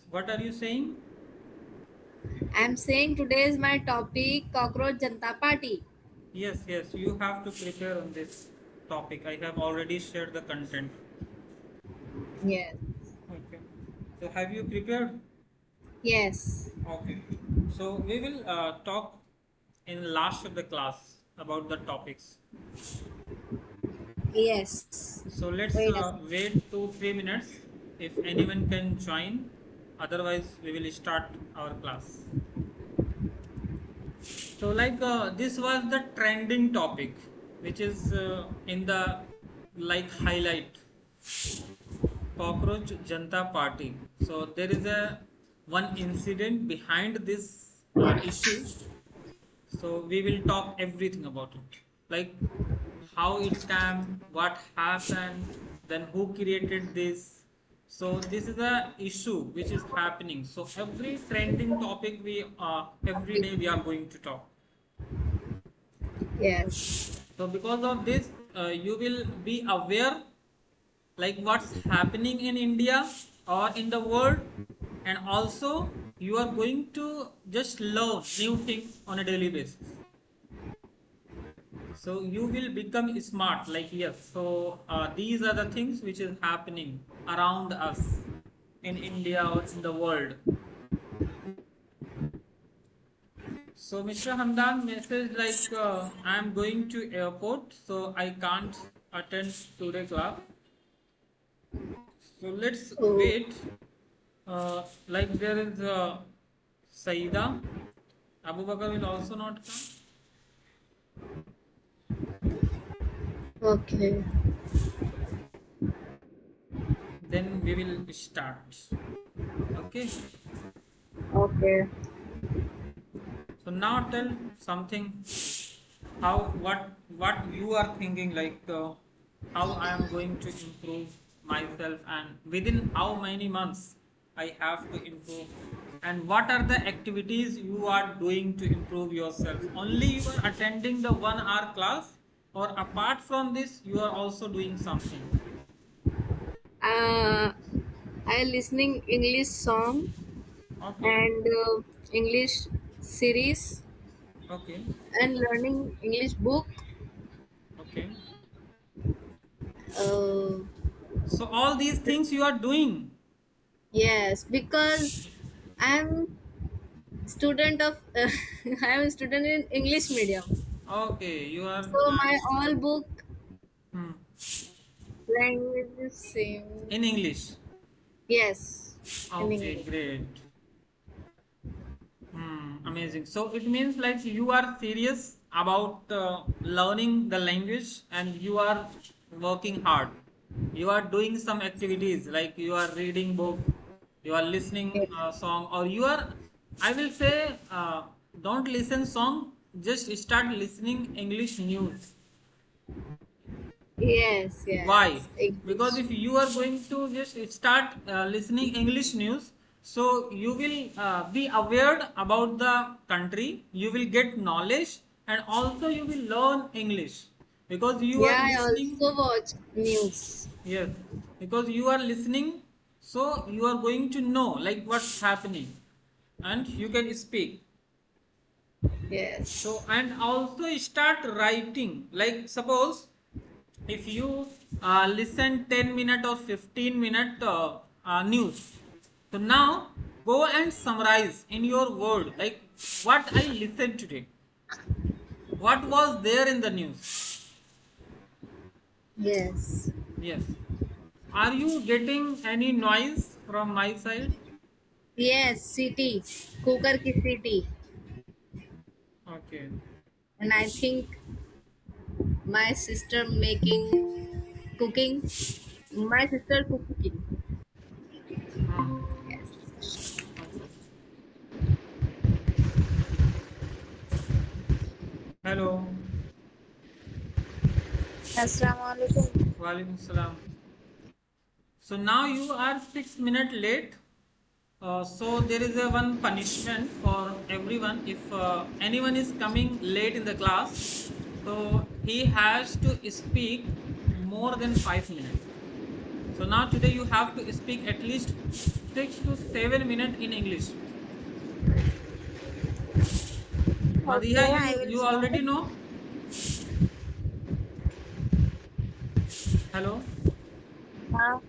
What are you saying? I'm saying today is my topic Cockroach Janta Party. Yes, yes, you have to prepare on this topic. I have already shared the content. Yes. Okay. So have you prepared? Yes. Okay. So we will talk in last of the class about the topics. Yes. So let's Wait a wait 2-3 minutes if anyone can join. Otherwise, we will start our class. So like this was the trending topic, which is in the like highlight Cockroach Janta Party. So there is a one incident behind this issue. So we will talk everything about it, like how it came, what happened, then who created this. So this is a issue which is happening. So every trending topic we every day we are going to talk. Yes. So because of this, you will be aware like what's happening in India or in the world, and also you are going to just learn new things on a daily basis. So you will become smart. Like yes, so these are the things which is happening around us in India or in the world. So Mr. Hamdan message like I am going to airport, so I can't attend today class. So let's Oh, wait. Like there is Saida. Abu Bakr will also not come. okay. Then we will start. Okay. Okay. So now tell something. How what you are thinking like how I am going to improve myself and within how many months I have to improve, and what are the activities you are doing to improve yourself. Only you are attending the 1 hour class, or apart from this you are also doing something. Uh, I listening English song Okay. and English series Okay. and learning English book. Okay. Uh, So all these things you are doing. yes, because I'm student of I'm a student in English medium. Okay, you are So my all book hmm, language is same. in English. Yes, in Okay, English. great. Amazing. So it means like you are serious about learning the language and you are working hard. You are doing some activities like you are reading book, you are listening Yes, a song, or you are, I will say, don't listen song, just start listening English news. yes, Why? yes. Because English. if you are going to just start listening English news, so you will be aware about the country, you will get knowledge, and also you will learn English because you are Yeah, I listening. also watch news. Yes, because you are listening, so you are going to know like what's happening, and you can speak. So Yes. and also start writing, like suppose if you listen 10 minute or 15-minute news, so now go and summarize in your word like what I listened today, what was there in the news. Yes. Yes, are you getting any noise from my side? Yes, city. Cooker ki city. Okay. And I think my sister making cooking. My sister cooking. Hmm. Yes. Okay. Hello. Assalamualaikum. Walaikum salam. So now you are 6 minutes late. So there is a one punishment for everyone. If anyone is coming late in the class, so he has to speak more than 5 minutes. So now today you have to speak at least 6 to 7 minutes in English. Madiha, Okay, I will you already start. know. Hello, Uh,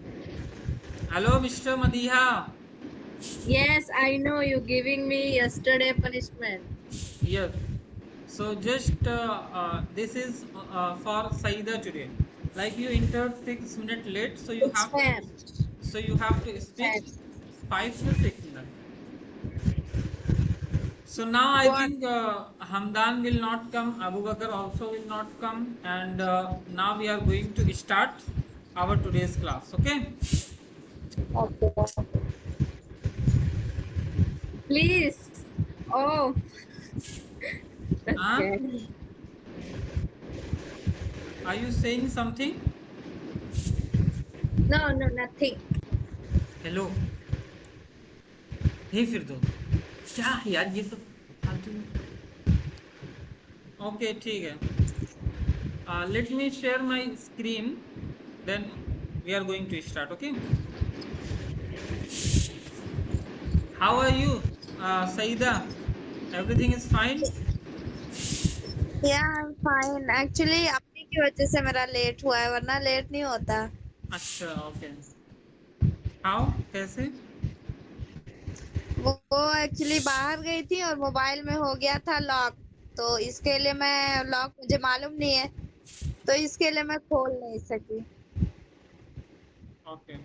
hello, Mr. Madiha. Yes, I know you giving me yesterday punishment. Yes. So just this is for Saida today. Like you entered 6 minutes late, so you It's have to fair. speak Fair. 5 to 6 minutes. So now I what? think Hamdan will not come, Abu Bakr also will not come, and now we are going to start our today's class. Okay? Okay. Please. Oh, Huh? okay. Are you saying something? No, no, nothing. Hello hey Firdaus क्या है यार ये तो फालतू में okay ठीक है let me share my screen then we are going to start okay how are you Saida everything is fine Yeah, I'm fine. Actually, आपकी की वजह से मेरा लेट हुआ है, वरना लेट नहीं होता। अच्छा ओके how कैसे वो एक्चुअली बाहर गई थी और मोबाइल में हो गया था लॉक, तो इसके लिए मैं लॉक मुझे मालूम नहीं है, तो इसके लिए मैं खोल नहीं सकी। okay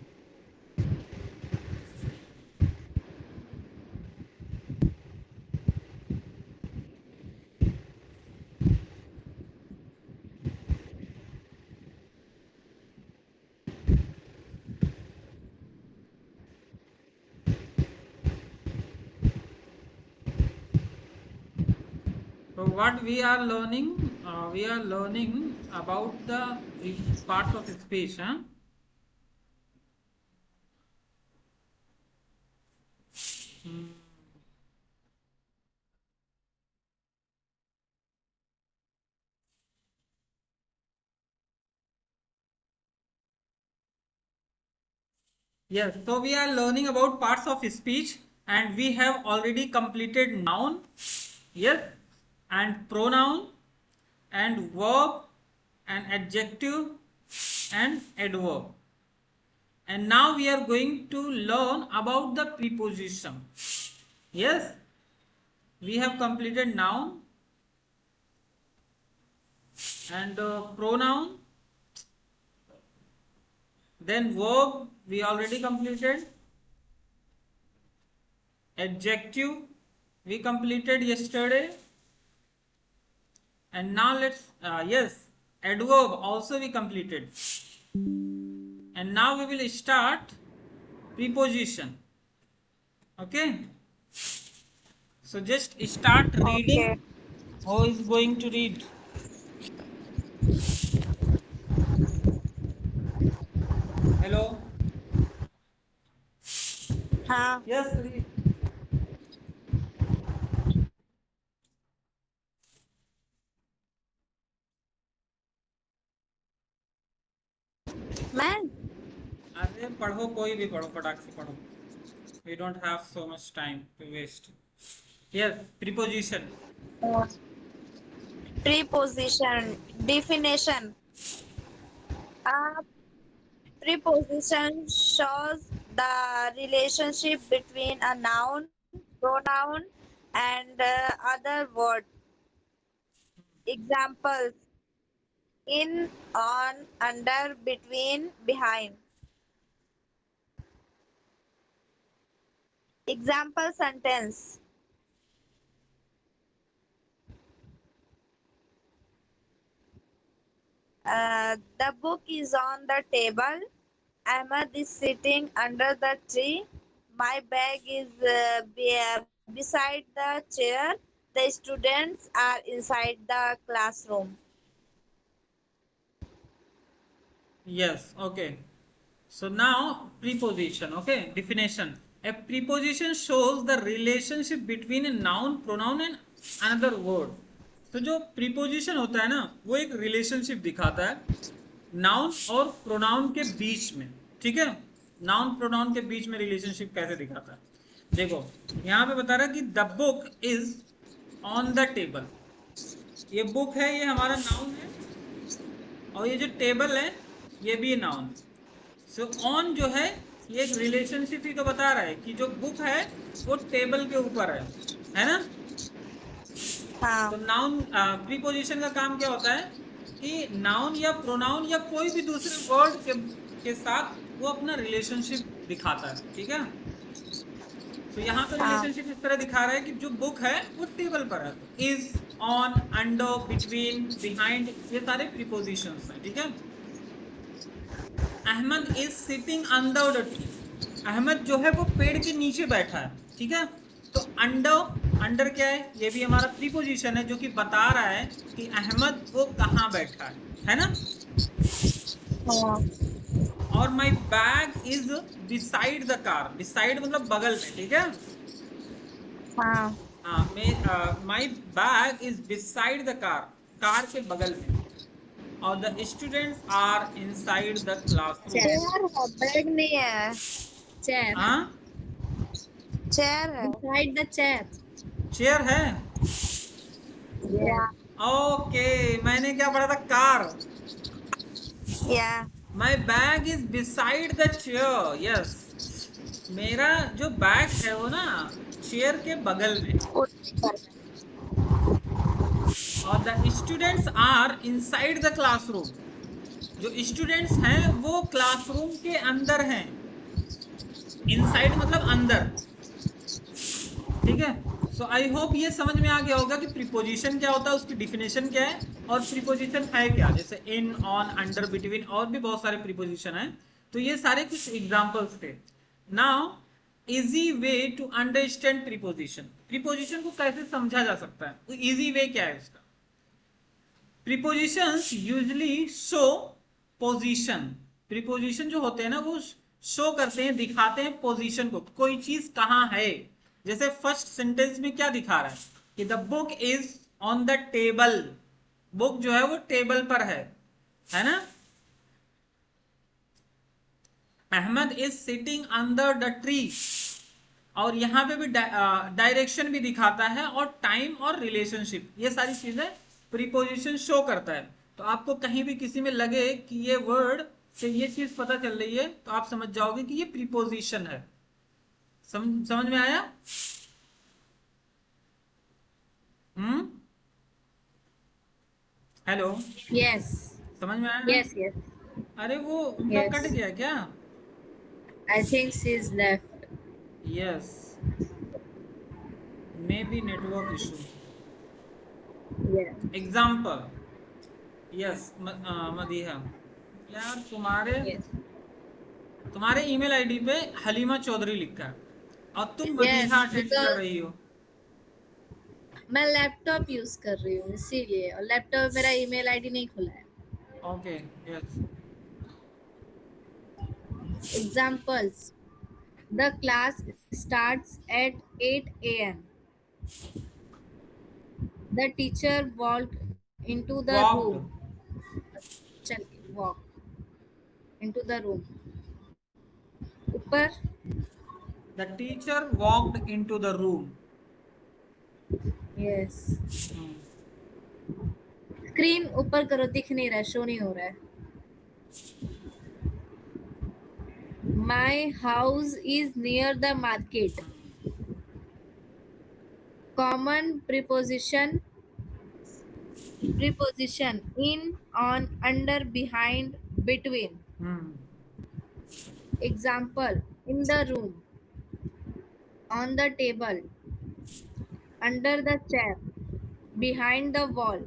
so what we are learning about the parts of speech huh? Hmm. Yes, so we are learning about parts of speech and we have already completed noun, yes, and pronoun and verb and adjective and adverb. And now we are going to learn about the preposition. Yes, we have completed noun and pronoun, then verb we already completed, adjective we completed yesterday and now let's yes adverb also we completed and now we will start preposition okay so just start reading Okay. who is going to read hello हाँ, yes read मैं अरे पढ़ो कोई भी पढ़ो फटाक से पढ़ो we don't have so much time to waste yes preposition preposition definition. A preposition shows the relationship between a noun, pronoun, and other word. Examples: in, on, under, between, behind. Example sentence: the book is on the table. Ahmed is sitting under the tree. My bag is beside the chair. The students are inside the classroom. yes okay so now preposition okay definition a preposition shows the relationship between a noun pronoun and another word तो जो preposition होता है ना वो एक relationship दिखाता है noun और प्रोनाउन के बीच में ठीक है, नाउन प्रोनाउन के बीच में रिलेशनशिप कैसे दिखाता है। देखो यहाँ पे बता रहा है कि the book is on the table. ये बुक है, ये हमारा नाउन है, और ये जो टेबल है ये भी नाउन है। सो ऑन जो है ये एक रिलेशनशिप ही तो बता रहा है कि जो बुक है वो टेबल के ऊपर है ना। हाँ तो नाउन प्रीपोजिशन का काम क्या होता है कि नाउन या प्रोनाउन या कोई भी दूसरे वर्ड के साथ वो अपना रिलेशनशिप दिखाता है, ठीक है। तो यहाँ पे हाँ रिलेशनशिप इस तरह दिखा रहा है कि जो बुक है वो टेबल पर है। Is, on, under, between, behind, ये सारे प्रीपोजिशंस हैं, ठीक है। Ahmed is sitting under the tree. Ahmed जो है वो पेड़ के नीचे बैठा है, ठीक है। तो अंडर, अंडर क्या है, ये भी हमारा प्रीपोजिशन है जो कि बता रहा है कि अहमद वो कहाँ बैठा है ना। हाँ और my bag is beside the car. Beside मतलब बगल में, ठीक है। हाँ my bag is beside the car, car के बगल में। और the students are inside the classroom. Chair है, बैग नहीं है। चेयर, हाँ, चेयर है। beside the chair. चेयर है। या ओके, मैंने क्या पढ़ा था, कार। या माई bag is beside the chair. Yes, मेरा जो बैग है वो ना चेयर के बगल में। और the students are inside the classroom. जो स्टूडेंट्स हैं वो क्लासरूम के अंदर हैं। इनसाइड मतलब अंदर, ठीक है। सो आई होप ये समझ में आ गया होगा कि प्रीपोजिशन क्या होता है, उसकी डिफिनेशन क्या है, और प्रीपोजिशन है क्या। जैसे इन, ऑन, अंडर, बिटवीन, और भी बहुत सारे प्रीपोजिशन हैं। तो ये सारे कुछ एग्जांपल्स थे। Now easy way to understand preposition. Preposition को कैसे समझा जा सकता है, तो इजी वे क्या है इसका। Prepositions usually show position. Preposition जो होते हैं ना वो शो करते हैं, दिखाते हैं पोजीशन को, कोई चीज कहाँ है। जैसे फर्स्ट सेंटेंस में क्या दिखा रहा है कि the book is on the table. Book जो है वो टेबल पर है ना। Ahmed is sitting under the tree. और यहाँ पे भी डायरेक्शन भी दिखाता है, और टाइम और रिलेशनशिप, ये सारी चीजें प्रीपोजिशन शो करता है। तो आपको कहीं भी किसी में लगे कि ये वर्ड से ये चीज पता चल रही है तो आप समझ जाओगे कि ये प्रीपोजिशन है। समझ में आया। हेलो, Yes, समझ में आया ना? yes, yes. अरे वो उनका Yes. कट गया क्या? I think she's left. Yes, may be network issue. Yeah. Example, yes Madiha, यार Yes. तुम्हारे ईमेल आईडी पे हलीमा चौधरी लिखा है और तुम मदीहा अटेंड कर because रही हो। मैं लैपटॉप यूज कर रही हूँ इसीलिए, और लैपटॉप मेरा ईमेल आईडी नहीं खुला है। Okay, yes. Examples: the class starts at 8 a.m. The teacher walked into the walked, room. चल walk into the room. ऊपर the teacher walked into the room. yes. Screen ऊपर करो, दिख नहीं रहा है, शो नहीं हो रहा है। My house is near the market. Common preposition in, on, under, behind, between. Example: in the room, on the table, under the chair, behind the wall,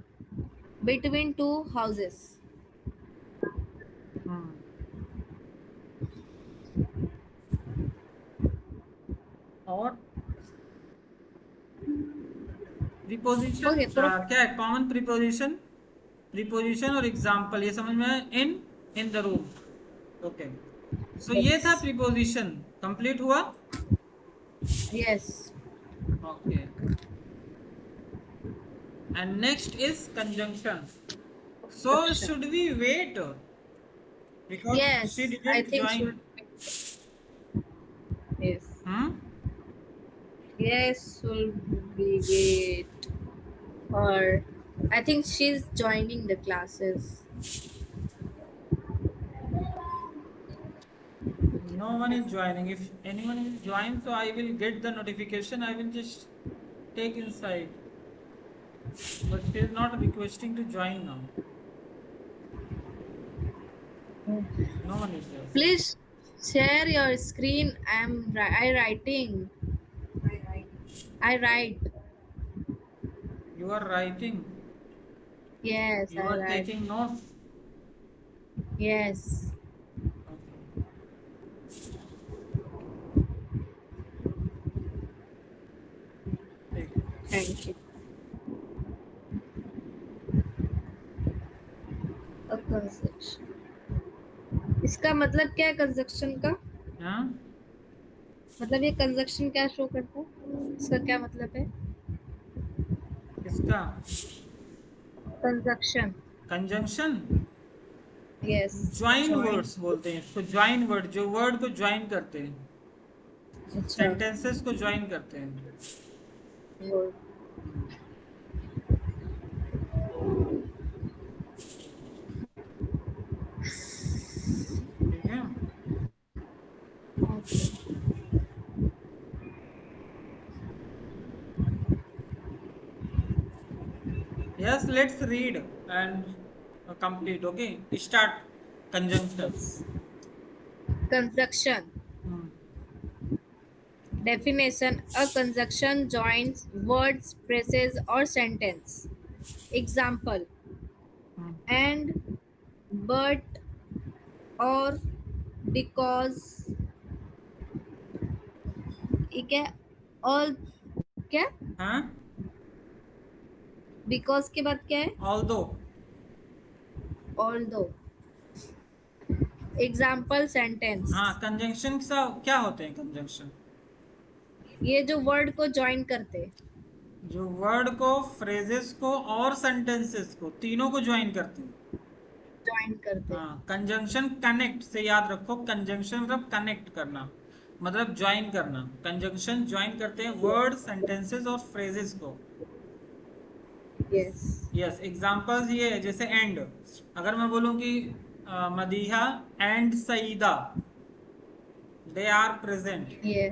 between two houses. और प्रीपोजिशन Okay, क्या है, common preposition और example, ये समझ में आया। In the room, okay. So ये था प्रीपोजिशन, कंप्लीट हुआ। Yes. Okay, and next is conjunction. So should we wait because Yes, she I didn't think join should. Yes, will be great. Or I think she's joining the classes. No one is joining. If anyone is joined, so I will get the notification. I will just take inside. But she is not requesting to join now. No one is there. Please share your screen. I writing. I write. You are writing. Yes, You I are write. taking notes. Yes. Okay. Take. Thank you. A consumption. इसका मतलब क्या है conjunction का? हाँ? मतलब ये conjunction क्या show करता है? इसका क्या मतलब है? किसका? Conjunction. Conjunction? Yes. Join words बोलते हैं इसको. ज्वाइन वर्ड, जो वर्ड को ज्वाइन करते हैं, अच्छा. सेंटेंसेस को ज्वाइन करते हैं. Good. ठीक है. Okay. Yes, let's read and complete. Okay, start. Conjunction. Conjunction. Definition: a conjunction joins words, phrases, or sentence. Example: and, but, or, because. ये क्या? all क्या? हाँ? because के बाद क्या है? Although. although. Example sentence. हाँ, कंजंक्शन का क्या होते हैं? कंजंक्शन ये जो वर्ड को ज्वाइन करते हैं, जो वर्ड को, फ्रेजेस को और सेंटेंसेस को, तीनों को ज्वाइन करते हैं. ज्वाइन करते हैं. हाँ, कंजंक्शन कनेक्ट से याद रखो. कंजंक्शन मतलब कनेक्ट करना, मतलब ज्वाइन करना. कंजंक्शन ज्वाइन करते हैं वर्ड, सेंटेंसेस और फ्रेजेस को. यस. यस. एग्जांपल्स ये है, जैसे एंड. अगर मैं बोलूं कि Madiha and Saeeda they are present, ये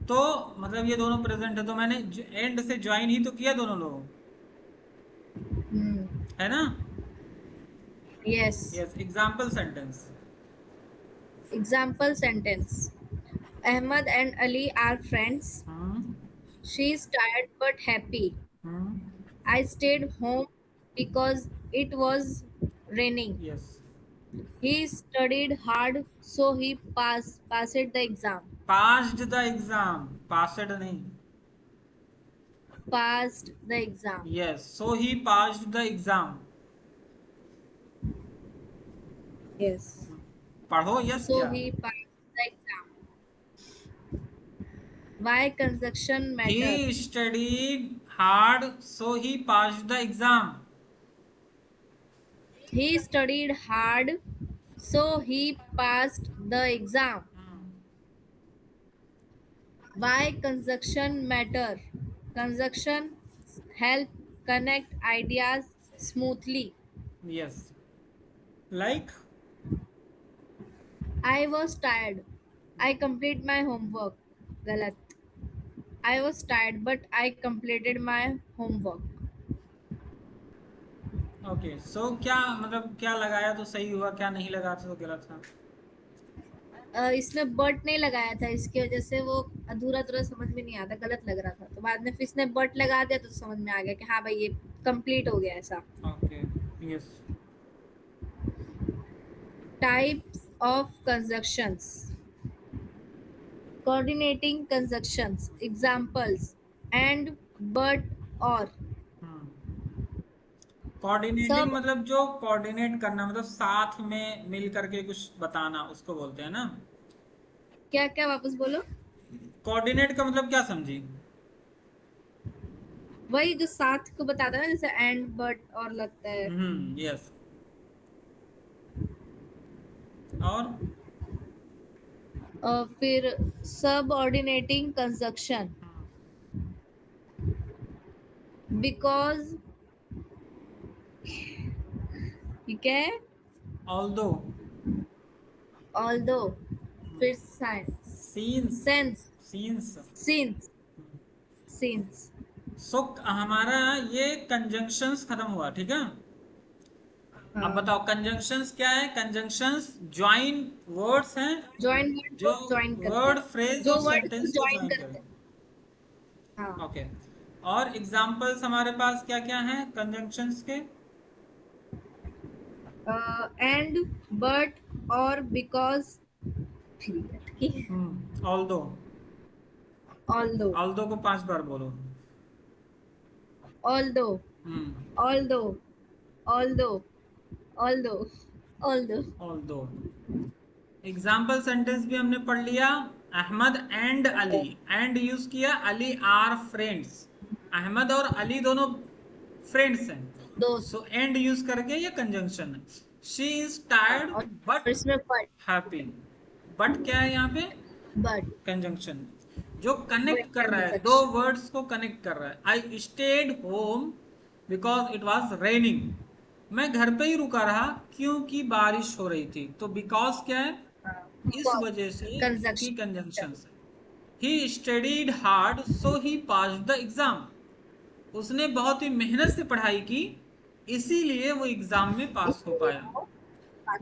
तो मतलब ये दोनों प्रेजेंट है, तो मैंने एंड से ज्वाइन ही तो किया दोनों लोगों, है ना? Yes. Yes. Example sentence. Example sentence. Ahmad and Ali are friends. She is tired but happy. I stayed home because it was raining. Yes. He studied hard, so he passed the exam. Passed the exam, passed नहीं. Passed the exam. Yes. So he passed the exam. Yes. पढ़ो. Yes. So क्या? he passed the exam. Why conjunction matter? He studied hard, so he passed the exam. He studied hard, so he passed the exam. Why conjunction matter? Conjunction help connect ideas smoothly. Yes. Like? I was tired. I completed my homework. Galat. I was tired, but I completed my homework. Okay. So क्या मतलब, क्या लगाया तो सही हुआ, क्या नहीं लगाया तो गलत था? इसने बट नहीं लगाया था, इसकी वजह से वो अधूरा अधूरा समझ में नहीं आता, गलत लग रहा था. तो बाद में फिर इसने बट लगा दिया तो समझ में आ गया कि हाँ भाई ये कंप्लीट हो गया ऐसा. Okay. Yes. Types of conjunctions. Coordinating conjunctions. Examples: and, but, और. कोऑर्डिनेटिंग मतलब जो कोऑर्डिनेट करना, मतलब साथ में मिल करके कुछ बताना, उसको बोलते हैं ना. क्या क्या वापस बोलो. कोऑर्डिनेट का मतलब क्या समझी? वही जो साथ को बताता है ना, जैसे एंड, बट, और लगता है. यस. और फिर सबऑर्डिनेटिंग कंजक्शन. बिकॉज ठीक है, ऑल्दो, ऑल्दो, फिर science, scenes, sense, scenes. Since, since. So हमारा ये कंजंक्शंस खत्म हुआ, ठीक है। अब हाँ, बताओ कंजंक्शंस क्या है। कंजंक्शंस ज्वाइन वर्ड्स हैं जॉइन वर्ड जो को ज्वाइन करते वर्ड, हैं, फ्रेज जो और वर्ड को सेंटेंस को ज्वाइन ज्वाइन करते करें। हैं। हाँ, ओके, और एग्जांपल्स हमारे पास क्या क्या हैं कंजंक्शंस के। एंड, बट, और, बिकॉज, ठीक है, ऑल्दो, ऑल्दो, ऑल्दो को 5 बार बोलो। Although, hmm, although, although, although, although. Although. Example sentence भी हमने पढ़ लिया। Ahmad and Ali, and use किया, अली आर फ्रेंड्स। अहमद और अली दोनों फ्रेंड्स हैं, दोस्त। सो एंड यूज करके ये कंजंक्शन है। शी इज हाँ, टायर्ड और बट इसमें बट, हैप्पी। बट क्या है यहाँ पे, बट कंजंक्शन जो वो कनेक्ट एक कर रहा है, दो कंजक्शन। वर्ड्स को कनेक्ट कर रहा है। I stayed home because it was raining, मैं घर पे ही रुका रहा क्योंकि बारिश हो रही थी। तो बिकॉज क्या है, हाँ, इस बिकॉज वजह से इसकी कंजक्शन। कंजंक्शन है। He studied hard so he pass the exam, उसने बहुत ही मेहनत से पढ़ाई की इसीलिए वो एग्जाम में पास हो इसलिए पाया। वो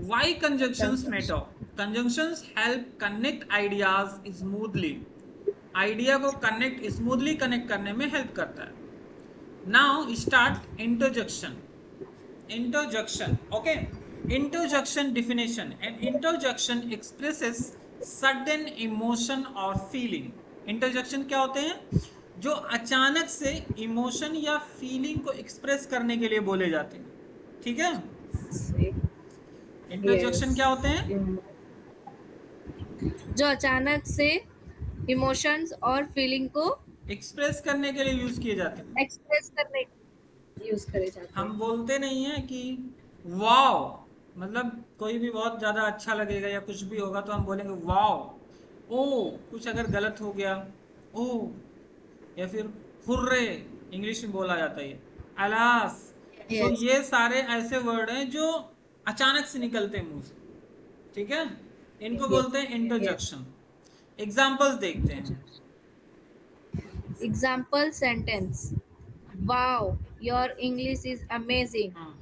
why conjunctions conjunction. Matter, conjunctions help connect ideas smoothly, idea को कनेक्ट स्मूथली कनेक्ट करने में हेल्प करता है। Now start interjection. Interjection, okay. Interjection definition: an interjection expresses sudden emotion or feeling. Interjection क्या होते हैं, जो अचानक से इमोशन या फीलिंग को एक्सप्रेस करने के लिए बोले जाते हैं, ठीक है। इंटरजेक्शन यस, क्या होते हैं, जो अचानक से इमोशंस और फीलिंग को एक्सप्रेस करने के लिए यूज किए जाते हैं। एक्सप्रेस करने यूज करे जाते हम हैं। बोलते नहीं है कि वाओ, मतलब कोई भी बहुत ज्यादा अच्छा लगेगा या कुछ भी होगा तो हम बोलेंगे वाओ। ओ, कुछ अगर गलत हो गया, ओ, या फिर हुर्रे, इंग्लिश में बोला जाता है ये, अलास। सो यस, ये सारे ऐसे वर्ड हैं जो अचानक से निकलते हैं मुंह से, ठीक है। इनको यस, बोलते हैं यस। इंटरजेक्शन। एग्जाम्पल्स देखते हैं। Example sentence, wow, your English is amazing, हाँ,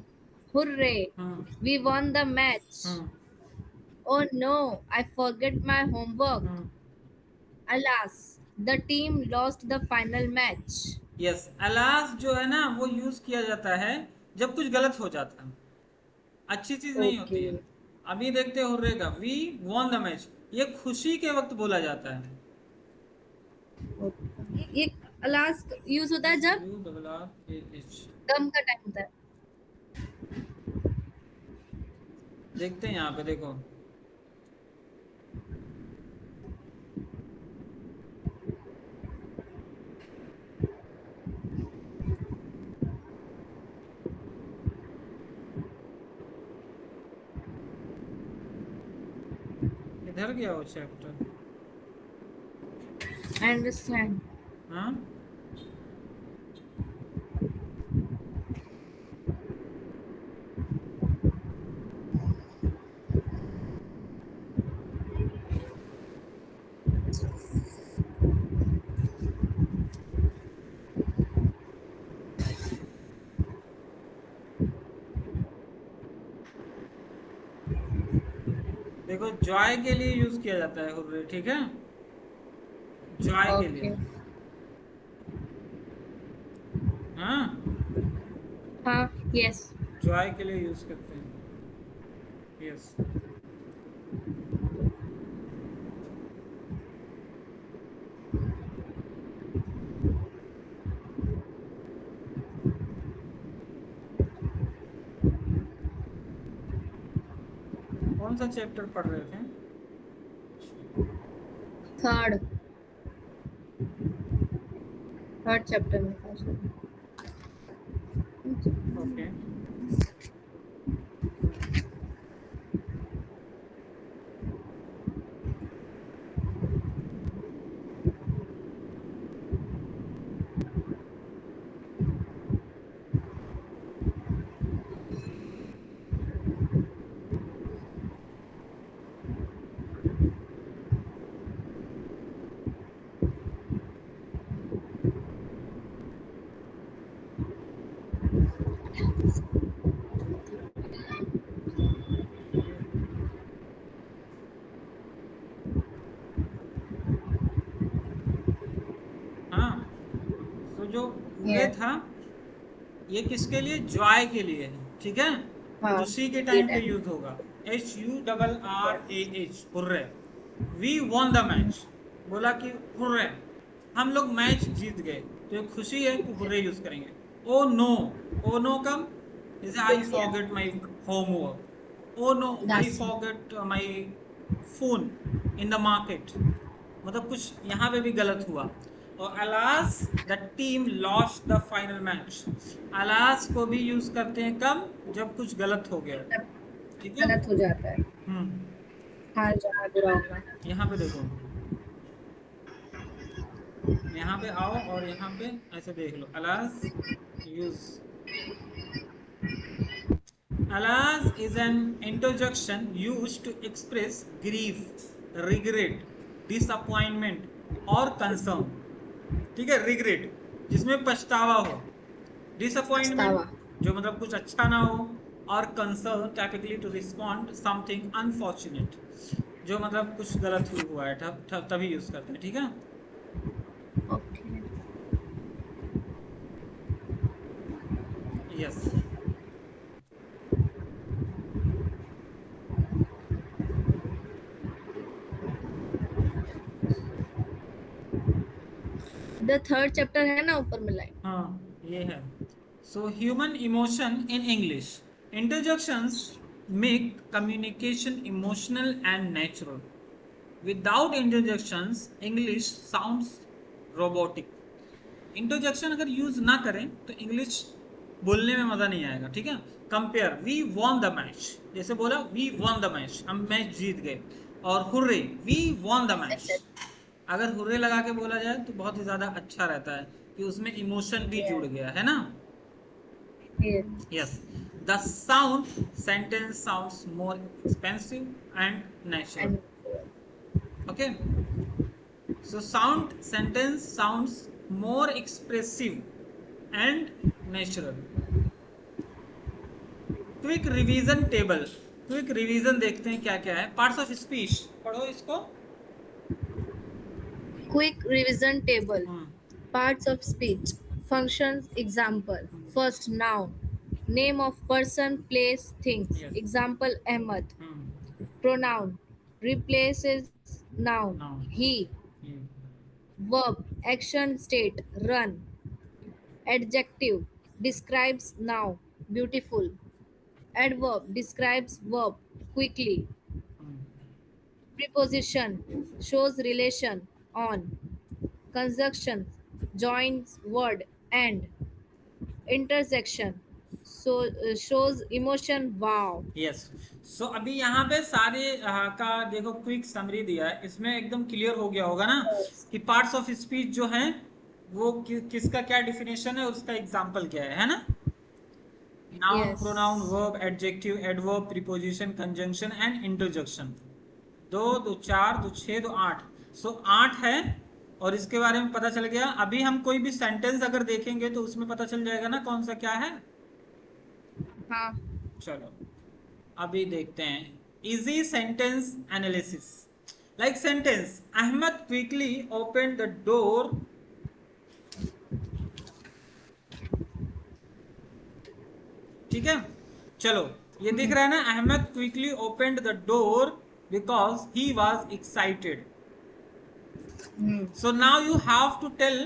हुर्रे, हाँ, वी won the match, हाँ, oh no, I forget my homework, हाँ। alas, the team lost the final match। Yes, alas जो है ना वो यूज किया जाता है जब कुछ गलत हो जाता है, अच्छी चीज नहीं ओके, होती है। अभी देखते हो रहेगा वी वॉन द मैच, ये खुशी के वक्त बोला जाता है। ये लास्ट यूज होता है जब U double R A H. गम का टाइम होता है। देखते हैं यहाँ पे देखो, इधर गया वो चैप्टर। I understand. हाँ, देखो जॉय के लिए यूज किया जाता है हुर्रे, ठीक है, जॉय के ओके, लिए। हाँ, हाँ, यस। जॉय के लिए यूज करते हैं, यस। कौन सा चैप्टर पढ़ रहे थे। थर्ड, थर्ड चैप्टर में था शायद। ओके, जो हुए Yeah. था ये किसके लिए, जॉय के लिए है, ठीक है, हाँ, खुशी के ये टाइम पे time. यूज होगा, HURRAH, hurray. We won the match, बोला कि हुर्रे, हम लोग मैच जीत गए, तो ये खुशी है तो हुर्रे यूज करेंगे। ओ नो, ओ नो कम, जैसे I forget my homework, oh no I That's forget my phone in the market, मतलब कुछ यहाँ पे भी गलत हुआ। और alas the team lost the final match, alas को भी यूज करते हैं कब, जब कुछ गलत हो गया, ठीक है। गलत हो जाता है। हार जाना बुरा होगा। यहाँ पे देखो, यहाँ पे आओ और यहाँ पे ऐसे देख लो, alas use, alas is an interjection used to express grief, regret, disappointment और concern, ठीक है। regret जिसमें पछतावा हो, disappointment पछतावा। जो मतलब कुछ अच्छा ना हो, और concern typically to respond something unfortunate, जो मतलब कुछ गलत हुआ है तभी यूज करते हैं, ठीक है। Okay. Yes, The third chapter है ना ऊपर में लाइन। हाँ ये है। So human emotion in English, interjections make communication emotional and natural, without interjections English sounds robotic. Interjection अगर यूज ना करें तो इंग्लिश बोलने में मजा नहीं आएगा, ठीक है। Compare we won the match, जैसे बोला वी वॉन द मैच, हम मैच जीत गए, और hurray we won the match, अगर हुर्रे लगा के बोला जाए तो बहुत ही ज्यादा अच्छा रहता है कि उसमें इमोशन भी जुड़ गया है ना। Yeah. Yes, the sound sentence sounds more expensive and natural, okay. So sound sentence sounds more expressive and natural. Quick revision table, quick revision देखते हैं क्या क्या है। पार्ट्स ऑफ स्पीच पढ़ो इसको। Quick revision table. Parts of speech. Functions. Example. First, noun. Name of person, place, things. Yes. Example, Ahmed. Pronoun. Replaces noun. Noun. He. Verb. Action, state. Run. Adjective. Describes noun. Beautiful. Adverb. Describes verb. Quickly. Preposition. Shows relation. On. Conjunction. Joins word. And. Intersection. So shows emotion. Wow. Yes, so अभी यहाँ पे सारे का देखो quick summary दिया है, इसमें एकदम क्लियर हो गया होगा ना कि पार्ट्स ऑफ स्पीच जो है वो किसका क्या डिफिनेशन है, उसका एग्जांपल क्या है ना। Noun, Yes. Pronoun, verb, adjective, adverb, preposition, conjunction and interjection. 2 2 4 2 6 2 8, सो 8 है, और इसके बारे में पता चल गया। अभी हम कोई भी सेंटेंस अगर देखेंगे तो उसमें पता चल जाएगा ना कौन सा क्या है। हाँ। चलो अभी देखते हैं easy sentence analysis. Like sentence, Ahmed quickly open the door, ठीक है। चलो ये दिख रहा है ना, Ahmed quickly open the door because he was excited. So now you have to tell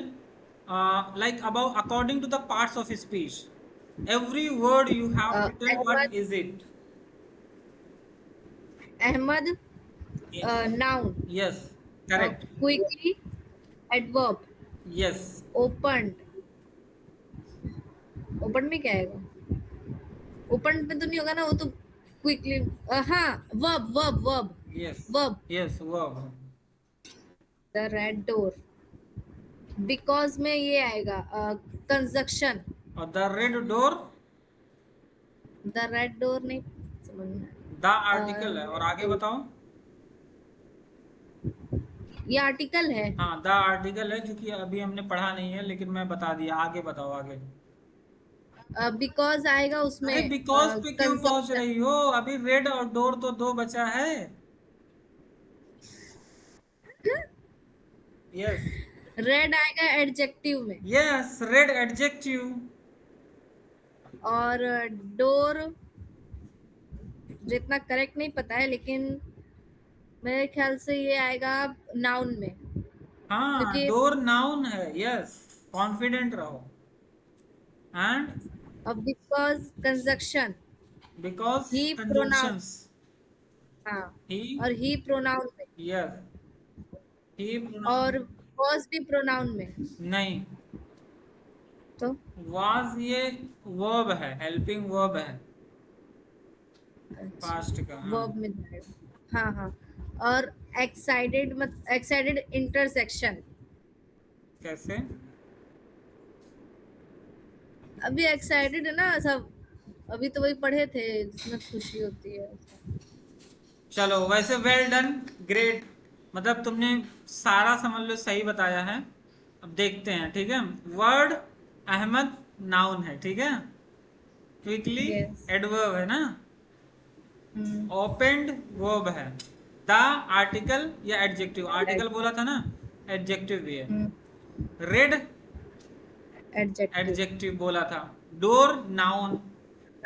like about according to the parts of speech. Every word you have to tell what Ahmad. is it. Ahmed. Noun. Yes, correct. Quickly. Adverb. Yes, Opened. Opened में क्या आएगा? Opened में तो नहीं होगा ना, वो तो quickly. हाँ, verb. yes, Verb. yes, verb. The red door. Because में ये आएगा conjunction. और the red door, The red door नहीं समझ में आया। the article है, और आगे बताओ। ये आर्टिकल है। हाँ, the article है, जो कि अभी हमने पढ़ा नहीं है लेकिन मैं बता दिया। आगे बताओ आगे। बिकॉज आएगा उसमें। अरे बिकॉज पे क्यों पहुंच रही हो? अभी रेड और डोर तो 2 बचा है। यस, रेड आएगा एडजेक्टिव में। Yes, red adjective. और डोर जितना करेक्ट नहीं पता है, लेकिन मेरे ख्याल से ये आएगा नाउन में, हाँ, क्योंकि डोर नाउन है। यस, कॉन्फिडेंट रहो। And because conjunction, because he pronoun. Conjunctions. हाँ, ही, और ही प्रोनाउन में, यस, ही और प्रोनाउन। वॉज भी प्रोनाउन में। नहीं, तो वाज ये वर्ब है, हेल्पिंग वर्ब है, अच्छा, पास्ट का। हाँ, वर्ब में जाएगा। हाँ हाँ। और एक्साइटेड मत, एक्साइटेड इंटरसेक्शन। कैसे? अभी एक्साइटेड है ना सब, अभी तो वही पढ़े थे जिसमें खुशी होती है। चलो, वैसे वेल डन, ग्रेट। मतलब तुमने सारा समझ लो सही बताया है। अब देखते हैं, ठीक है। वर्ड अहमद नाउन है, ठीक है। Quickly yes. एडवर्ब है ना। हम्म। ओपेंड वर्ब है। द आर्टिकल या एडजेक्टिव, आर्टिकल बोला था ना, एडजेक्टिव भी है। Red adjective. एडजेक्टिव बोला था। Door noun,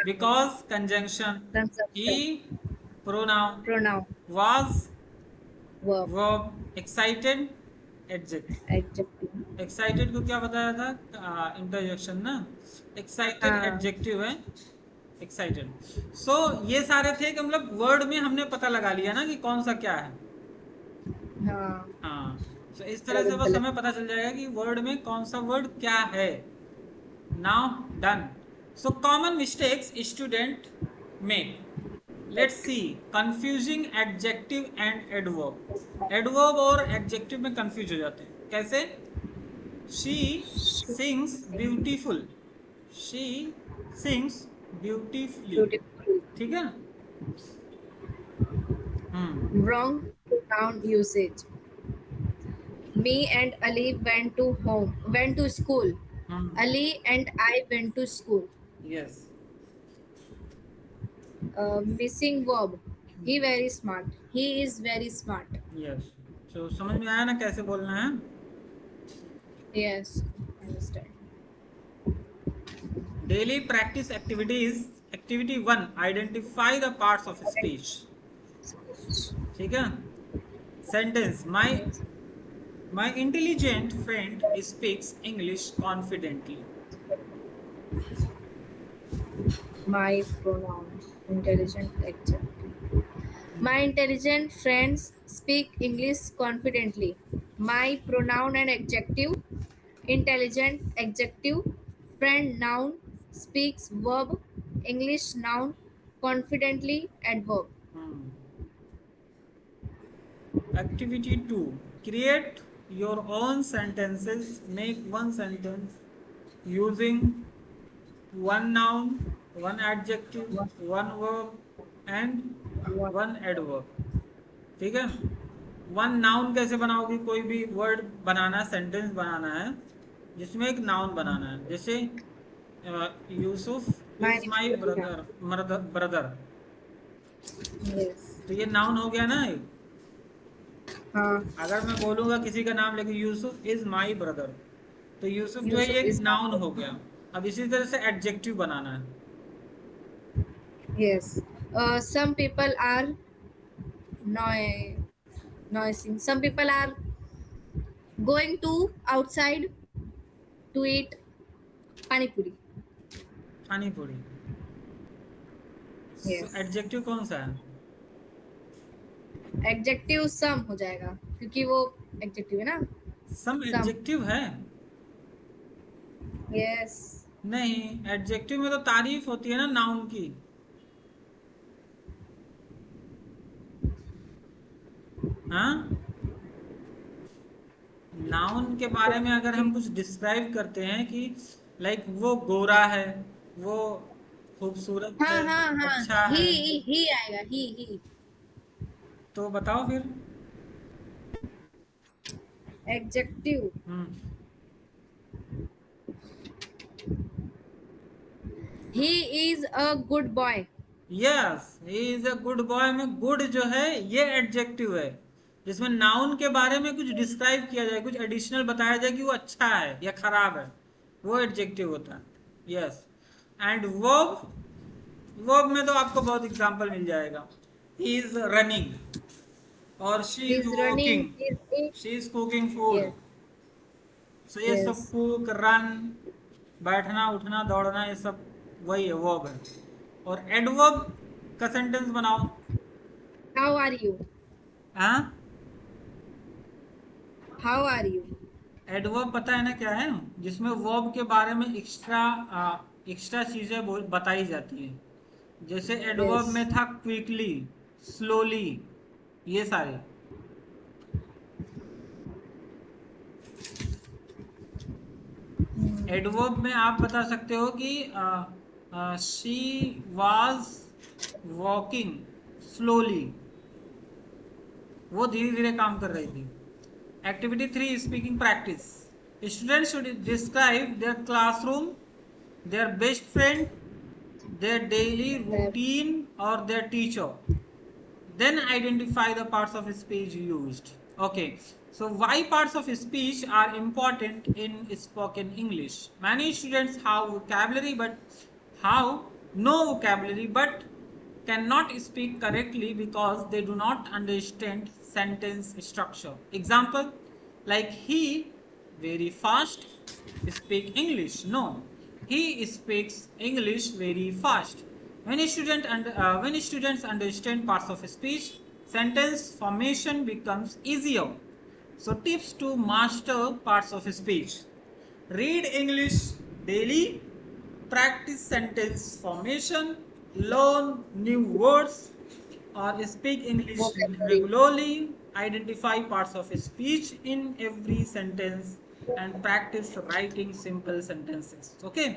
because conjunction. He consumption. Pronoun. Pronoun. Was verb. Verb. Excited adjective. Adjective. Excited को क्या बताया था? इंटरजेक्शन ना। एक्साइटेड हाँ एडजेक्टिव है, एक्साइटेड। सो ये सारे थे कि मतलब वर्ड में हमने पता लगा लिया ना कि कौन सा क्या है। हाँ। हाँ, तो इस तरह से गलत बस गलत। हमें पता चल जाएगा कि वर्ड में कौन सा वर्ड क्या है। Now done. So common mistakes student make. Let's see. Confusing adjective and adverb. Adverb और एडजेक्टिव में कंफ्यूज हो जाते हैं। कैसे? She sings beautiful. She sings beautifully. Beautiful. ठीक है। हम्म। Wrong pronoun usage. Me and Ali went to school. Hmm. Ali and I went to school. Yes. Missing verb. He very smart. He is very smart. Yes. तो समझ में आया ना कैसे बोलना है? Yes, understand. Daily practice activities. Activity 1, identify the parts of speech. ठीक है। Sentence, my intelligent friend speaks English confidently. My pronoun. Intelligent adjective. My intelligent friends speak English confidently. My pronoun and adjective. Intelligent adjective. Friend noun. Speaks verb. English noun. Confidently adverb. Activity 2, create your own sentences. Make one sentence using one noun, one adjective, one verb and one adverb. ठीक है। One noun कैसे बनाओगी? कोई भी word बनाना, sentence बनाना है जिसमें एक noun बनाना है। जैसे Yusuf My is my name brother. is yes. तो ये नाउन हो गया ना एक। हाँ. अगर मैं बोलूंगा किसी का नाम लेके यूसुफ इज माई ब्रदर, तो यूसुफ जो है Yusuf ये एक is my नाउन हो गया। अब इसी तरह से एडजेक्टिव बनाना है। yes. Some people are noising. Some people are going to outside to eat pani puri. पानी पूरी। Yes. एडजेक्टिव कौन सा है? एडजेक्टिव सम हो जाएगा, क्योंकि वो एडजेक्टिव है ना। सम सम। एडजेक्टिव है? यस। नहीं, एडजेक्टिव में तो तारीफ होती है ना नाउन की। हाँ, नाउन के बारे में अगर हम कुछ डिस्क्राइब करते हैं कि लाइक वो गोरा है, वो खूबसूरत हाँ है, हाँ हाँ, अच्छा है, ही आएगा, ही। तो बताओ फिर। Adjective. He is a good boy. Yes, he is a good boy में गुड जो है ये एडजेक्टिव है। जिसमें नाउन के बारे में कुछ डिस्क्राइब किया जाए, कुछ एडिशनल बताया जाए कि वो अच्छा है या खराब है, वो एडजेक्टिव होता है। यस। एंड वर्ब, वर्ब में तो आपको बहुत एग्जांपल मिल जाएगा। ही इज रनिंग और she is He's walking, running. He's eating. She is cooking food. Yes. सो ये सब Yes. कुक, रन, बैठना उठना दौड़ना, ये सब वही है, वर्ब है। और एडवर्ब का सेंटेंस बनाओ। How are you? हाँ, How are you? एडवर्ब पता है ना क्या है? जिसमें वर्ब के बारे में एक्स्ट्रा एक्स्ट्रा चीजें बताई जाती है। जैसे एडवर्ब में Yes. था क्विकली, स्लोली, ये सारे। एडवर्ब में आप बता सकते हो कि शी वाज वॉकिंग स्लोली, वो धीरे धीरे काम कर रही थी। Activity 3, speaking practice. Students should describe their classroom, their best friend, their daily routine or their teacher, then identify the parts of speech used. Okay, so why parts of speech are important in spoken English? Many students have vocabulary but have no vocabulary but cannot speak correctly because they do not understand sentence structure. Example, like he very fast speak English. No, he speaks English very fast. When students understand parts of speech, sentence formation becomes easier. So tips to master parts of speech: read English daily, practice sentence formation, learn new words or speak English Vocabulary. regularly, identify parts of speech in every sentence, and practice writing simple sentences. Okay,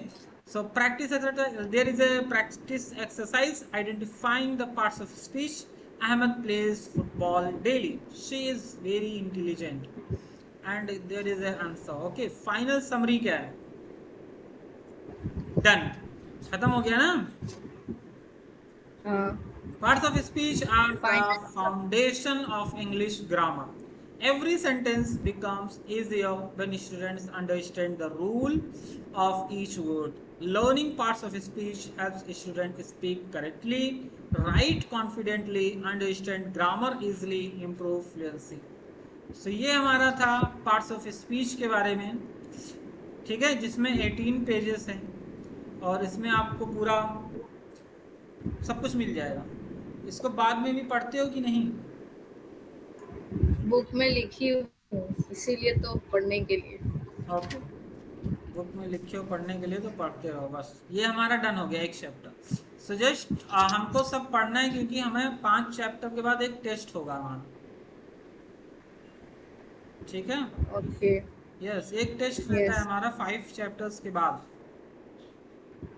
so practice, there is a practice exercise identifying the parts of speech. Ahmed plays football daily. She is very intelligent. And there is an answer. Okay, final summary क्या है? Done. खत्म हो गया ना? Parts of speech are the Final. foundation of English grammar. Every sentence becomes easier when students understand the rule of each word. Learning parts of speech helps students speak correctly, write confidently, understand grammar easily, improve fluency. So ये हमारा था parts of speech के बारे में, ठीक है, जिसमें 18 pages हैं और इसमें आपको पूरा सब कुछ मिल जाएगा। इसको बाद में भी पढ़ते हो कि नहीं? बुक में लिखी हूँ, इसीलिए तो पढ़ने के लिए। ओके, बुक में लिखे हो पढ़ने के लिए तो पढ़ते रहो बस। ये हमारा डन हो गया एक चैप्टर। सो जस्ट हमको सब पढ़ना है क्योंकि हमें 5 चैप्टर के बाद एक टेस्ट होगा हमारा, ठीक है? ओके। यस, एक टेस्ट रहता है हमारा 5 चैप्टर्स के बाद,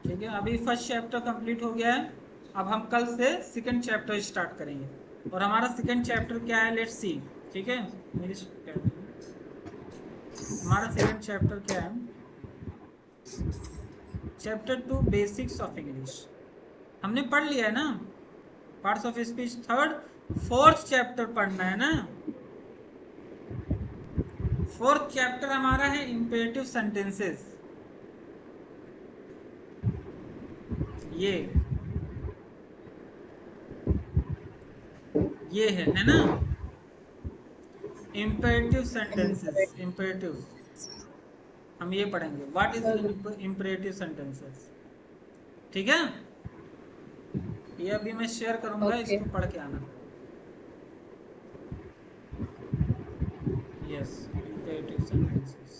ठीक है? अभी फर्स्ट चैप्टर कंप्लीट हो गया है, अब हम कल से सेकंड चैप्टर स्टार्ट करेंगे। और हमारा सेकंड चैप्टर क्या है, लेट्स सी, ठीक है? मेरी हमारा सेकंड चैप्टर क्या है? Chapter 2, basics of English. हमने पढ़ लिया है ना parts of speech. Third, fourth chapter पढ़ना है ना। फोर्थ चैप्टर हमारा है इंपेरेटिव सेंटेंसेस। ये है ना, imperative sentences, imperative, हम ये पढ़ेंगे। व्हाट इज imperative sentences, ठीक है? ये अभी मैं शेयर करूंगा, इसको पढ़ के आना। Yes, imperative sentences।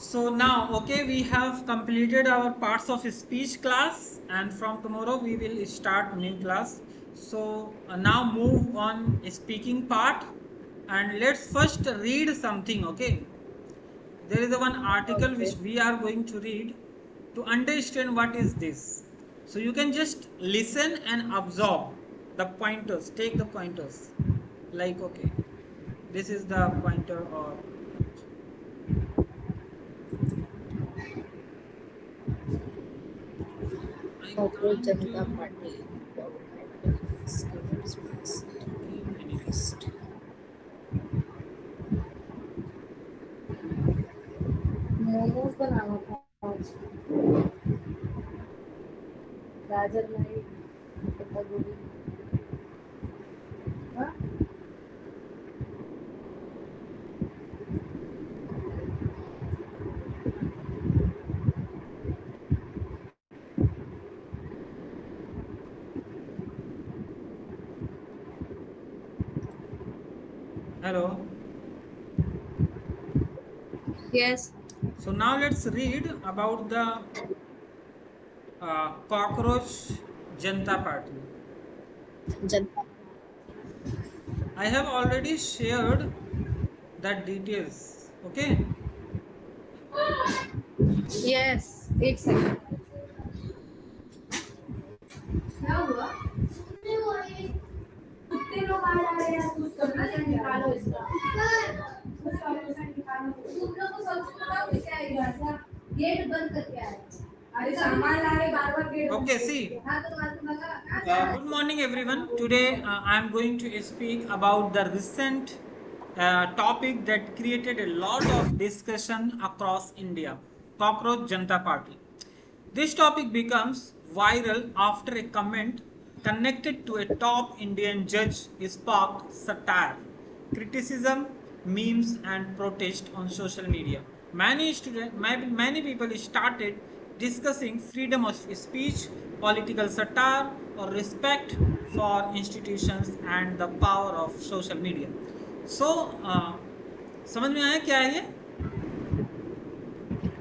So now, okay, we have completed our parts of speech class, and from tomorrow we will start new class. So now move on speaking part, and let's first read something. Okay, there is one article which we are going to read to understand what is this. So you can just listen and absorb the pointers, take the pointers, like, okay, this is the pointer, or cockroach Janata party momos बनाना था आज, गाजर लाई, पत्ता गोभी। हाँ? Hello. Yes. So now let's read about the cockroach Janata Party. Janata I have already shared the details. Okay. Yes, एक second. क्या हुआ? कितने लोग आ रहे हैं? कुछ करना है, निकालो इसका। कुछ सॉल्यूशन निकालो। तुम लोग को सॉल्यूशन बताओ क्या है ऐसा? गेट बंद करके आए। अरे सामान ला रहे बार-बार गेट। Okay, see. हाँ तो लगा। Good morning, everyone. Today I am going to speak about the recent topic that created a lot of discussion across India: Cockroach Janata Party. This topic becomes viral after a comment connected to a top Indian judge sparked satire, criticism, memes, and protest on social media. Many people started discussing freedom of speech, political satire, or respect for institutions and the power of social media. So, समझ में आया क्या है ये?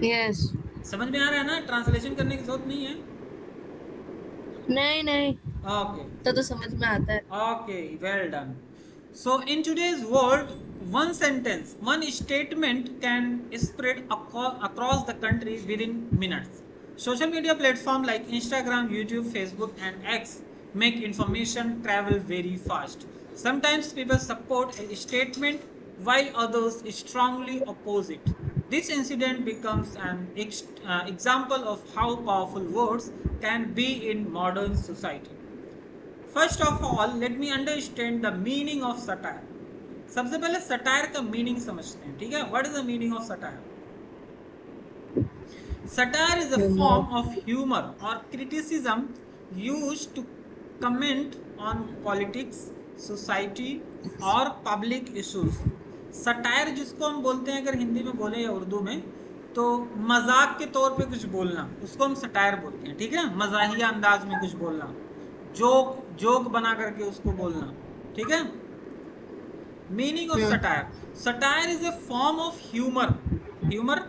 Yes. समझ में आ रहा है ना? ट्रांसलेशन करने की जरूरत नहीं है. नहीं Okay. तो समझ में आता है। Okay, well done. So in today's world, one sentence, one statement can spread across the country within minutes. Social media platforms like Instagram, YouTube, Facebook, and X make information travel very fast. Sometimes people support a statement while others strongly oppose it. This incident becomes an example of how powerful words can be in modern society. First of all, let me understand the meaning of satire. सबसे पहले satire का meaning समझते हैं, ठीक है? What is the meaning of satire? Satire is a form of humor or criticism used to comment on politics, society or public issues. Satire जिसको हम बोलते हैं, अगर हिंदी में बोले या उर्दू में, तो मजाक के तौर पे कुछ बोलना, उसको हम satire बोलते हैं, ठीक है? मजाहिया अंदाज में कुछ बोलना, जोक बना करके उसको बोलना, ठीक है? Meaning of satire. Satire is a form of humour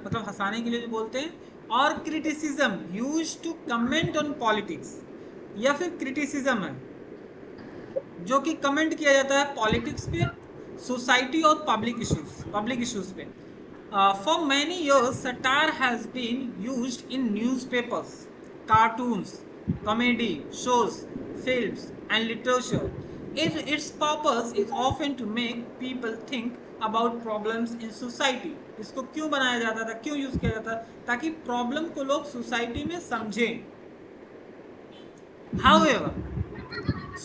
मतलब हंसाने के लिए जो बोलते हैं, और criticism use to comment on politics, या फिर क्रिटिसिज्म है जो कि कमेंट किया जाता है पॉलिटिक्स पे, सोसाइटी और पब्लिक इश्यूज पे. For many years satire has been used in newspapers, cartoons, comedy shows, films, and literature. Its purpose is often to make people think about problems in society. इसको क्यों बनाया जाता था, क्यों use किया जाता, ताकि प्रॉब्लम को लोग सोसाइटी में समझें. However,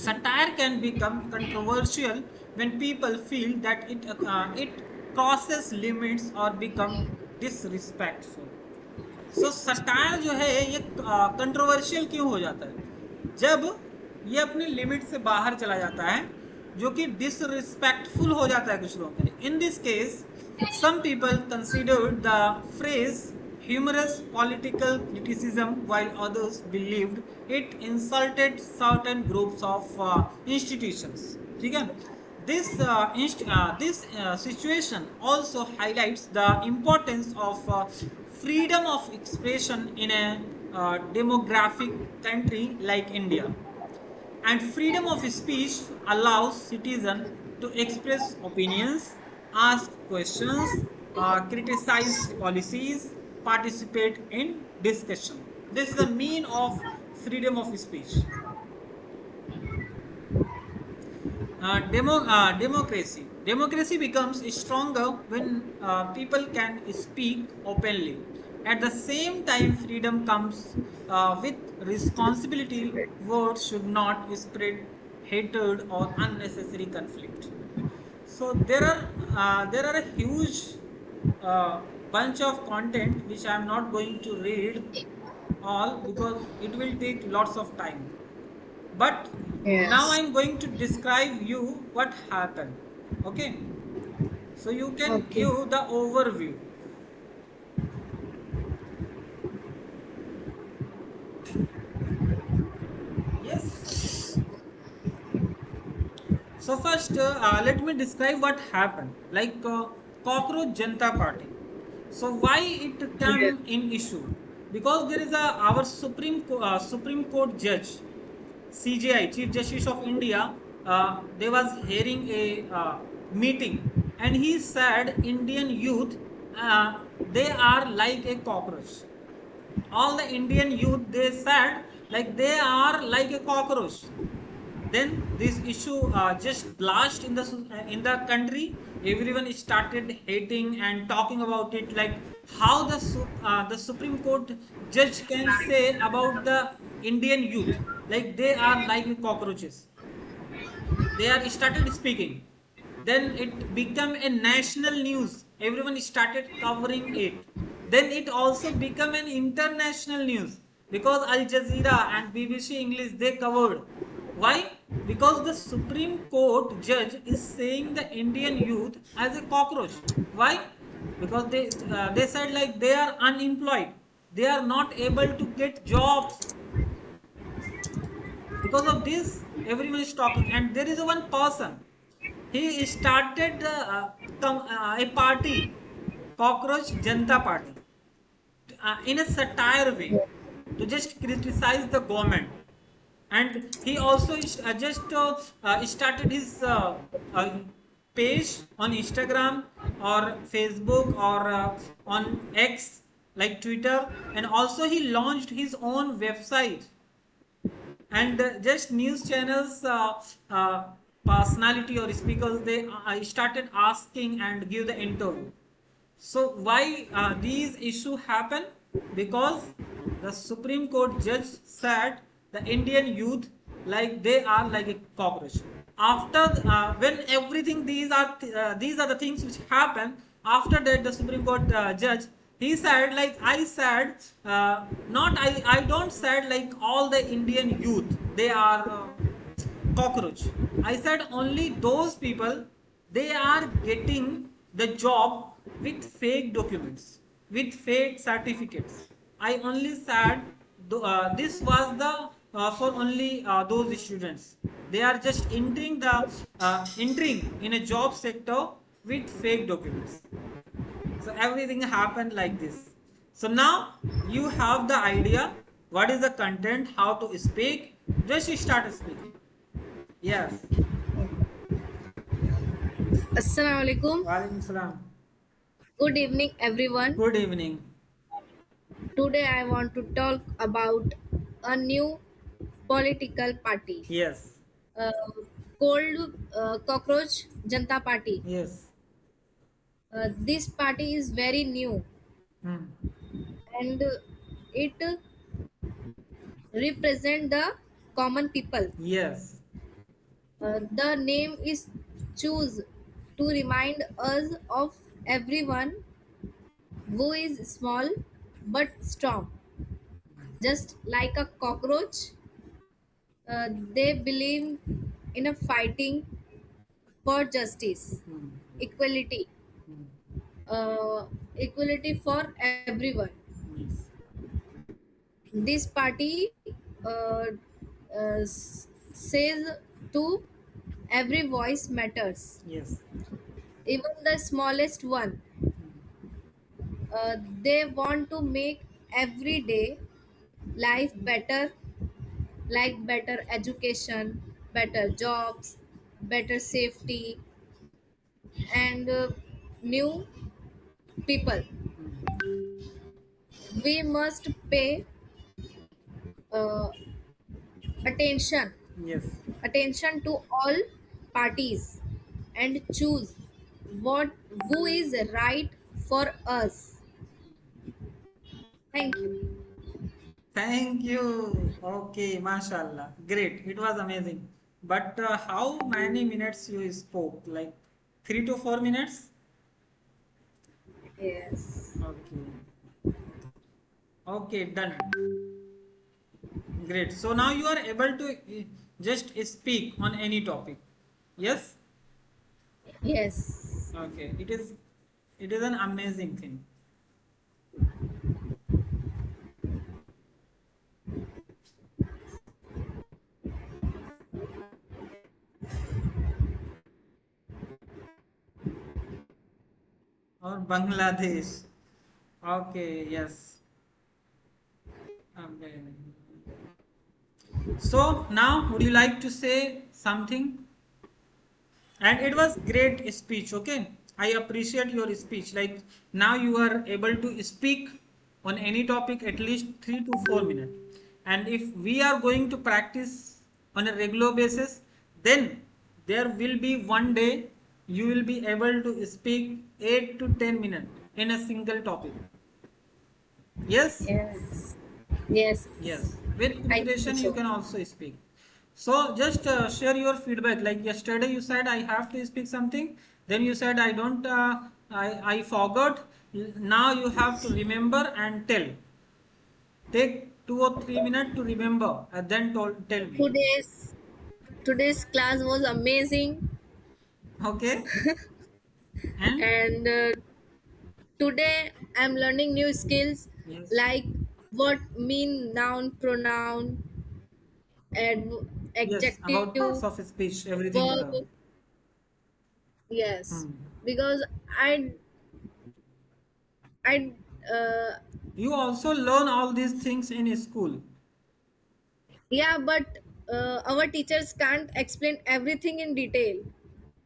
satire can become controversial when people feel that it crosses limits or become disrespectful. So satire जो है ये कंट्रोवर्शियल क्यों हो जाता है? जब ये अपने लिमिट से बाहर चला जाता है, जो कि डिसरिस्पेक्टफुल हो जाता है कुछ लोगों के लिए. In this case some people considered the phrase humorous political criticism while others believed it insulted certain groups of institutions. ठीक है? This situation also highlights the importance of freedom of expression in a demographic country like India. And freedom of speech allows citizens to express opinions, ask questions, criticize policies, participate in discussion. This is the mean of freedom of speech. Democracy becomes stronger when people can speak openly. At the same time, freedom comes with responsibility. Words should not spread hatred or unnecessary conflict. So there are a huge uh, bunch of content which I am not going to read all because it will take lots of time. But now Yes. I'm going to describe you what happened. Okay, so you can Okay. give the overview. Yes. So first, let me describe what happened. Like Cockroach Janta Party. So why it Yes. came in issue? Because there is a our Supreme Court judge, CJI, Chief Justice of India. They was hearing a meeting, and he said Indian youth they are like a cockroach. All the Indian youth, they said like they are like a cockroach. Then this issue just blast in the country. Everyone started hating and talking about it, like how the Supreme Court judge can say about the Indian youth like they are like cockroaches. They are started speaking. Then it became a national news. Everyone started covering it. Then it also became an international news because Al Jazeera and BBC English they covered. Why? Because the Supreme Court judge is saying the Indian youth as a cockroach. Why? Because they said like they are unemployed. They are not able to get jobs. Because of this, everyone is talking, and there is one person. He started a party, Cockroach Janta Party, in a satire way to just criticize the government. And he also started his page on Instagram or Facebook or on X like Twitter, and also he launched his own website and just news channels uh, personality or speakers they started asking and give the interview. So why these issue happen? Because the Supreme Court judge said the Indian youth like they are like a cockroach. After when everything these are the things which happen. After that, the Supreme Court judge he said like I said not I don't said like all the Indian youth they are cockroach. I said only those people they are getting the job with fake documents, with fake certificates. I only said this was the for only those students. They are just entering in a job sector with fake documents. So everything happened like this. So now you have the idea what is the content, how to speak. Just start speaking. Yes. Assalamu alaikum. Walaikum salam. Good evening, everyone. Good evening. Today I want to talk about a new political party Yes. uh, called Cockroach Janta Party. Yes. This party is very new Hmm. and it represent the common people. Yes. The name is choose to remind us of everyone who is small but strong. Just like a cockroach, they believe in a fighting for justice, Hmm. equality, Hmm. uh, equality for everyone. Yes. This party says to every voice matters, Yes. even the smallest one. Hmm. They want to make everyday life better, like better education, better jobs, better safety, and new people. Hmm. We must pay uh, attention Yes. attention to all parties and choose what who is right for us. Thank you. Thank you. Okay, mashallah. Great. It was amazing. But how many minutes you spoke? Like 3 to 4 minutes? Yes. Okay. Okay, done. Great. So now you are able to just speak on any topic. Yes? Yes. Okay. It is an amazing thing. Or Bangladesh. Okay, yes. Amazing. So now would you like to say something? And it was great speech, okay? I appreciate your speech. Like now you are able to speak on any topic at least 3 to 4 minutes. And if we are going to practice on a regular basis, then there will be one day you will be able to speak 8 to 10 minutes in a single topic. Yes? Yes. Yes. Yes, with I think preparation you so. can also speak. So just share your feedback. Like yesterday you said I have to speak something, then you said I don't, I forgot. Now you have to remember and tell. Take 2 or 3 minutes to remember and then tell me. Today's today's class was amazing, Okay? And and today I'm learning new skills yes, like what mean noun, pronoun, and yes, about parts adjective, of speech, everything you verb. learn. Yes, Hmm. because I uh, You also learn all these things in school, yeah, but our teachers can't explain everything in detail.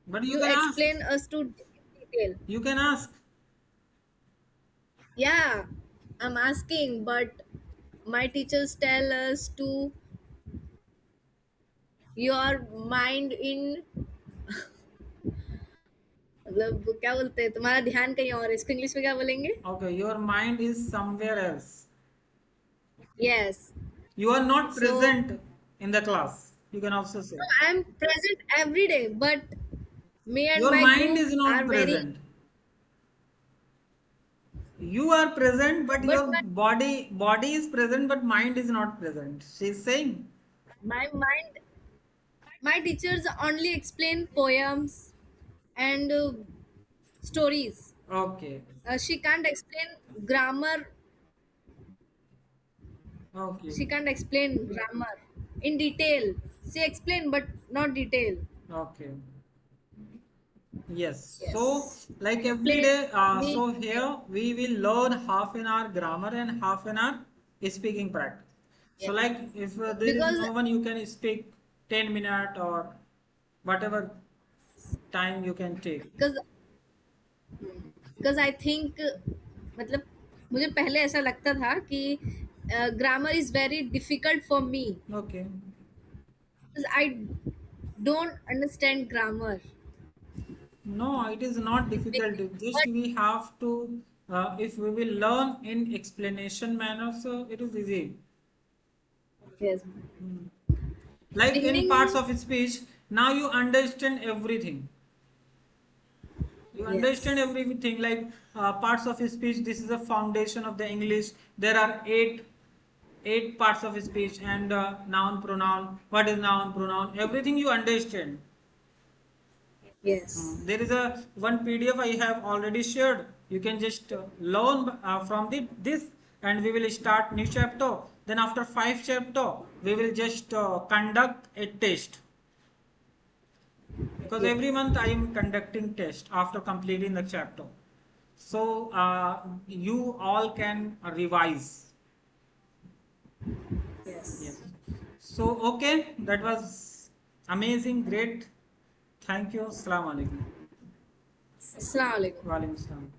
but you You can ask. explain us to detail. You can ask. Yeah, I'm asking, but my teachers tell us to your mind in, मतलब क्या बोलते हैं, तुम्हारा ध्यान कहीं और है, इसको इंग्लिश में क्या बोलेंगे? Okay, your mind is somewhere else. Yes. You are not So present in the class. You can also say. I'm present every day, but me and Your my mind group is not are very, present. You are present, but but your body is present, but mind is not present. She's saying. my mind, my teachers only explain poems and stories. Okay. She can't explain grammar. Okay. She can't explain grammar in detail. She explain, but not detail. Okay. Yes. So, Yes. like every Explain day, me. so here we will learn half an hour grammar and half an hour speaking practice. So, Yes. like if there is Because no one, you can speak 10 minutes or whatever time you can take. because I think मतलब मुझे पहले ऐसा लगता था कि grammar is very difficult for me Okay. because I don't understand grammar. No, it is not difficult. Just But we have to, if we will learn in explanation manner, so it is easy. yes, Hmm. Like in parts beginning, of speech, now you understand everything. You understand yes, everything. Like parts of speech. This is the foundation of the English. There are eight parts of speech and noun, pronoun. What is noun, pronoun? Everything you understand. yes, There is a one PDF I have already shared. You can just learn from this, and we will start new chapter. Then after 5 chapter, we will just conduct a test because every yes, month I am conducting test after completing the chapter. So you all can revise. Yes. yes. So okay, that was amazing, great. Thank you. Assalamu alaikum. Assalamu alaikum. Walaikum assalam.